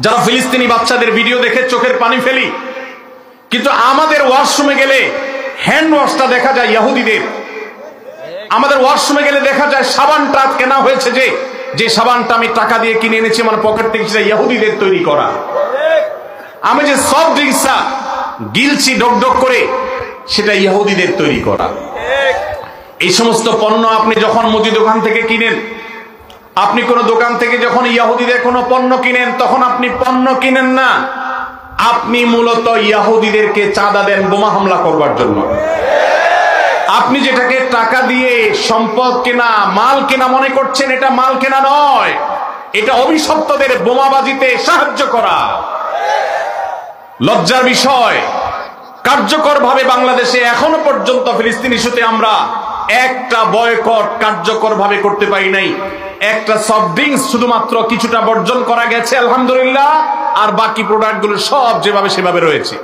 যারা ফিলিস্তিনি বাচ্চাদের ভিডিও দেখে চোখের পানি ফেলি, কিন্তু আমাদের ওয়াশরুমে গেলে হ্যান্ড ওয়াশটা দেখা যায় ইহুদিদের। আমাদের ওয়াশরুমে গেলে দেখা যায় সাবানটা কেনা হয়েছে যে সাবানটা আমি টাকা দিয়ে কিনে এনেছি আমার পকেট থেকে, সেটা ইহুদিদের তৈরি করা। আমি যে সফট ড্রিঙ্কসটা গিলছি ডক ডক করে, সেটা ইহুদিদের তৈরি করা। এই সমস্ত পণ্য আপনি যখন মুদি দোকান থেকে কিনেন, আপনি কোন দোকান থেকে যখন ইহুদিদের কোন পণ্য কিনেন, তখন আপনি পণ্য কিনেন না, আপনি মূলত ইহুদিদেরকে চাঁদা দেন বোমা হামলা করবার জন্য। আপনি যেটাকে টাকা দিয়ে সম্পদ কেনা, মাল কেনা মনে করছেন, এটা মাল কেনা নয়, এটা অভিশপ্তদের বোমাবাজিতে সাহায্য করা। লজ্জার বিষয়, কার্যকরভাবে বাংলাদেশে এখনো পর্যন্ত ফিলিস্তিন ইস্যুতে আমরা একটা বয়কট কার্যকরভাবে করতে পারি নাই। একটা সফট ড্রিঙ্কস শুধুমাত্র কিছুটা বর্জন করা গেছে আলহামদুলিল্লাহ, আর বাকি প্রোডাক্টগুলো সব যেভাবে সেভাবে রয়েছে।